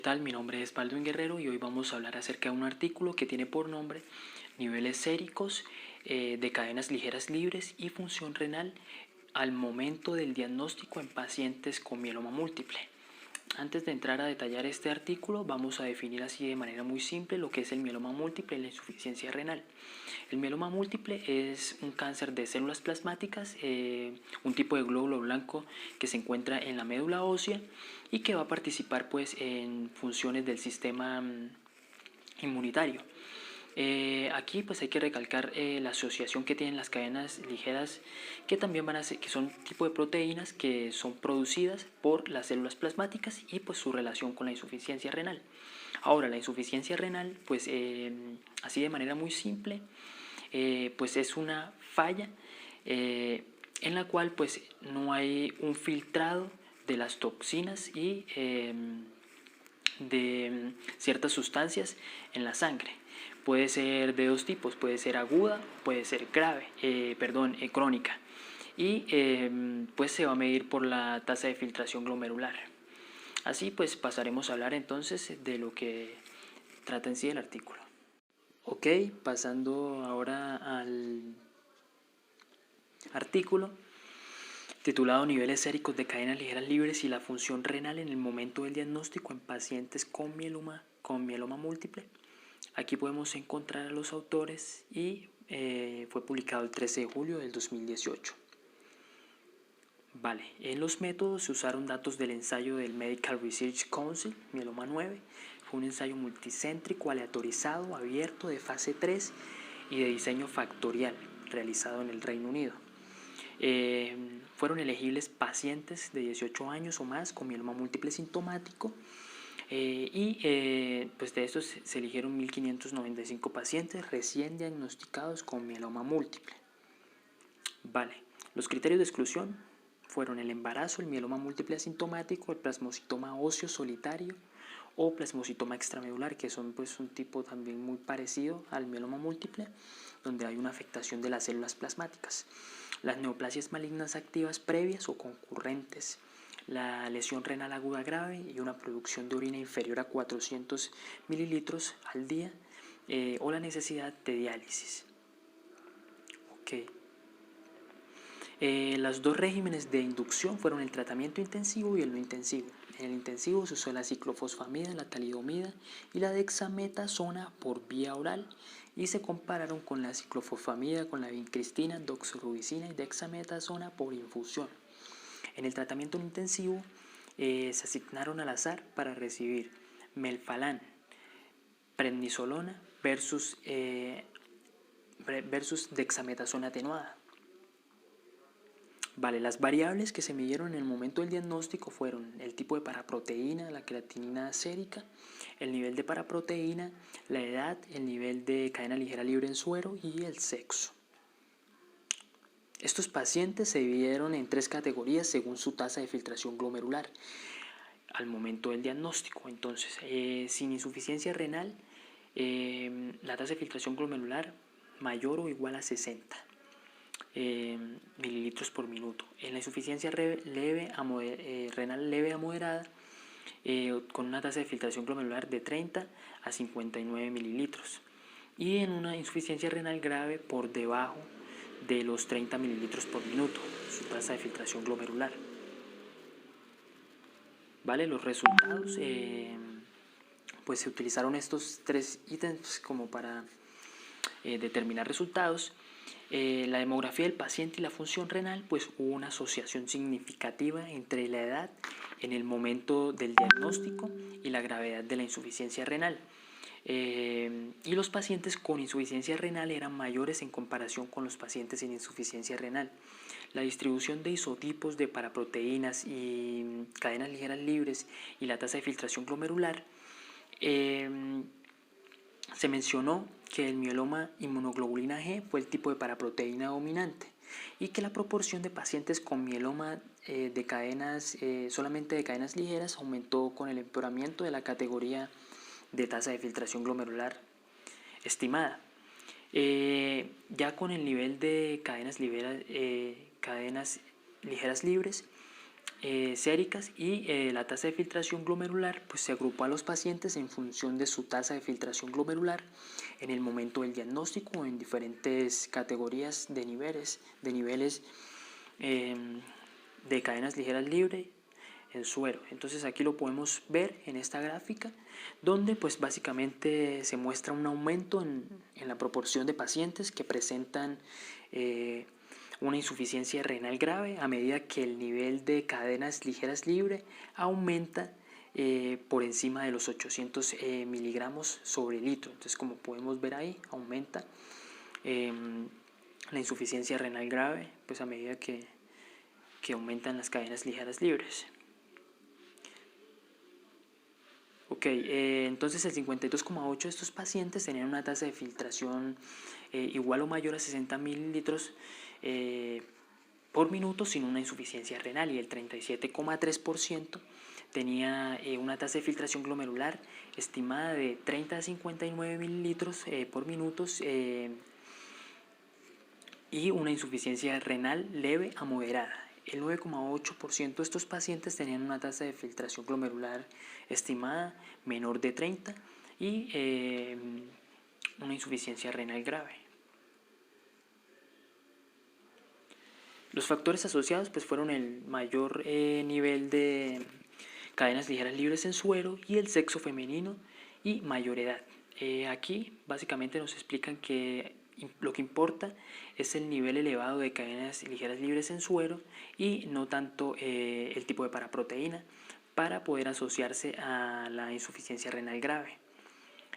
¿Qué tal? Mi nombre es Baldwin Guerrero y hoy vamos a hablar acerca de un artículo que tiene por nombre niveles séricos de cadenas ligeras libres y función renal al momento del diagnóstico en pacientes con mieloma múltiple. Antes de entrar a detallar este artículo, vamos a definir así de manera muy simple lo que es el mieloma múltiple y la insuficiencia renal. El mieloma múltiple es un cáncer de células plasmáticas, un tipo de glóbulo blanco que se encuentra en la médula ósea y que va a participar pues, en funciones del sistema inmunitario. Aquí pues hay que recalcar la asociación que tienen las cadenas ligeras, que también van a ser, que son tipo de proteínas que son producidas por las células plasmáticas, y pues su relación con la insuficiencia renal. Ahora, la insuficiencia renal, pues así de manera muy simple, pues es una falla en la cual pues no hay un filtrado de las toxinas y de ciertas sustancias en la sangre. Puede ser de dos tipos, puede ser aguda, puede ser crónica. Y pues se va a medir por la tasa de filtración glomerular. Así pues pasaremos a hablar entonces de lo que trata en sí el artículo. Ok, pasando ahora al artículo titulado Niveles séricos de cadenas ligeras libres y la función renal en el momento del diagnóstico en pacientes con mieloma múltiple. Aquí podemos encontrar a los autores y fue publicado el 13 de julio del 2018. Vale, en los métodos se usaron datos del ensayo del Medical Research Council, Mieloma 9. Fue un ensayo multicéntrico, aleatorizado, abierto, de fase 3 y de diseño factorial, realizado en el Reino Unido. Fueron elegibles pacientes de 18 años o más con mieloma múltiple sintomático, pues de estos se eligieron 1.595 pacientes recién diagnosticados con mieloma múltiple. Vale, los criterios de exclusión fueron el embarazo, el mieloma múltiple asintomático, el plasmocitoma óseo solitario o plasmocitoma extramedular, que son pues un tipo también muy parecido al mieloma múltiple, donde hay una afectación de las células plasmáticas. Las neoplasias malignas activas previas o concurrentes, la lesión renal aguda grave y una producción de orina inferior a 400 mililitros al día, o la necesidad de diálisis. Ok. Los dos regímenes de inducción fueron el tratamiento intensivo y el no intensivo. En el intensivo se usó la ciclofosfamida, la talidomida y la dexametasona por vía oral, y se compararon con la ciclofosfamida con la vincristina, doxorubicina y dexametasona por infusión. En el tratamiento no intensivo se asignaron al azar para recibir melfalán, prednisolona versus dexametasona atenuada. Vale, las variables que se midieron en el momento del diagnóstico fueron el tipo de paraproteína, la creatinina sérica, el nivel de paraproteína, la edad, el nivel de cadena ligera libre en suero y el sexo. Estos pacientes se dividieron en 3 categorías según su tasa de filtración glomerular al momento del diagnóstico. Entonces, sin insuficiencia renal, la tasa de filtración glomerular mayor o igual a 60 mililitros por minuto. En la insuficiencia renal leve a moderada, con una tasa de filtración glomerular de 30 a 59 mililitros. Y en una insuficiencia renal grave por debajo de los 30 mililitros por minuto, su tasa de filtración glomerular. Vale, los resultados, pues se utilizaron estos 3 ítems como para determinar resultados. La demografía del paciente y la función renal, pues hubo una asociación significativa entre la edad en el momento del diagnóstico y la gravedad de la insuficiencia renal. Y los pacientes con insuficiencia renal eran mayores en comparación con los pacientes sin insuficiencia renal. La distribución de isotipos de paraproteínas y cadenas ligeras libres y la tasa de filtración glomerular, se mencionó que el mieloma inmunoglobulina G fue el tipo de paraproteína dominante y que la proporción de pacientes con mieloma solamente de cadenas ligeras aumentó con el empeoramiento de la categoría de tasa de filtración glomerular estimada. Ya con el nivel de cadenas ligeras libres, séricas y la tasa de filtración glomerular, pues se agrupó a los pacientes en función de su tasa de filtración glomerular en el momento del diagnóstico en diferentes categorías de niveles de cadenas ligeras libres en suero. Entonces aquí lo podemos ver en esta gráfica, donde pues básicamente se muestra un aumento en la proporción de pacientes que presentan una insuficiencia renal grave a medida que el nivel de cadenas ligeras libre aumenta por encima de los 800 miligramos sobre litro. Entonces, como podemos ver ahí, aumenta la insuficiencia renal grave pues a medida que aumentan las cadenas ligeras libres. Ok, entonces el 52,8% de estos pacientes tenían una tasa de filtración igual o mayor a 60 mililitros por minuto sin una insuficiencia renal, y el 37,3% tenía una tasa de filtración glomerular estimada de 30 a 59 mililitros por minuto y una insuficiencia renal leve a moderada. El 9,8% de estos pacientes tenían una tasa de filtración glomerular estimada menor de 30 y una insuficiencia renal grave. Los factores asociados pues fueron el mayor nivel de cadenas ligeras libres en suero y el sexo femenino y mayor edad. Aquí básicamente nos explican que lo que importa es el nivel elevado de cadenas ligeras libres en suero y no tanto el tipo de paraproteína para poder asociarse a la insuficiencia renal grave.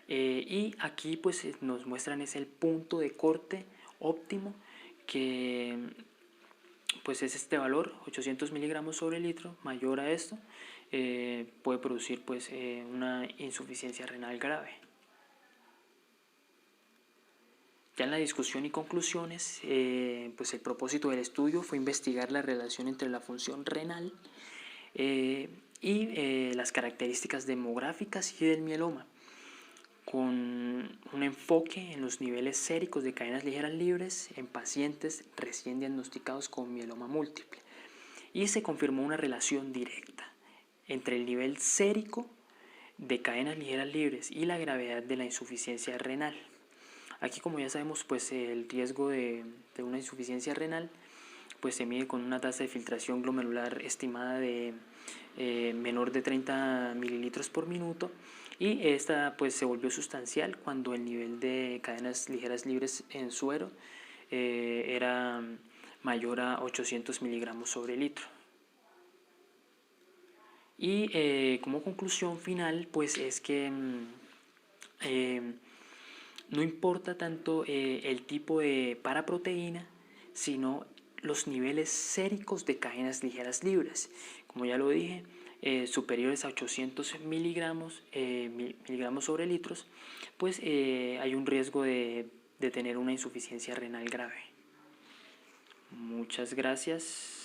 Y aquí pues nos muestran es el punto de corte óptimo, que pues es este valor, 800 miligramos sobre litro. Mayor a esto puede producir pues una insuficiencia renal grave. Ya en la discusión y conclusiones, pues el propósito del estudio fue investigar la relación entre la función renal y las características demográficas y del mieloma, con un enfoque en los niveles séricos de cadenas ligeras libres en pacientes recién diagnosticados con mieloma múltiple. Y se confirmó una relación directa entre el nivel sérico de cadenas ligeras libres y la gravedad de la insuficiencia renal. Aquí, como ya sabemos, pues el riesgo de una insuficiencia renal pues se mide con una tasa de filtración glomerular estimada de menor de 30 mililitros por minuto, y esta pues se volvió sustancial cuando el nivel de cadenas ligeras libres en suero era mayor a 800 miligramos sobre litro. Y como conclusión final pues es que no importa tanto el tipo de paraproteína, sino los niveles séricos de cadenas ligeras libres. Como ya lo dije, superiores a 800 miligramos sobre litros, pues hay un riesgo de tener una insuficiencia renal grave. Muchas gracias.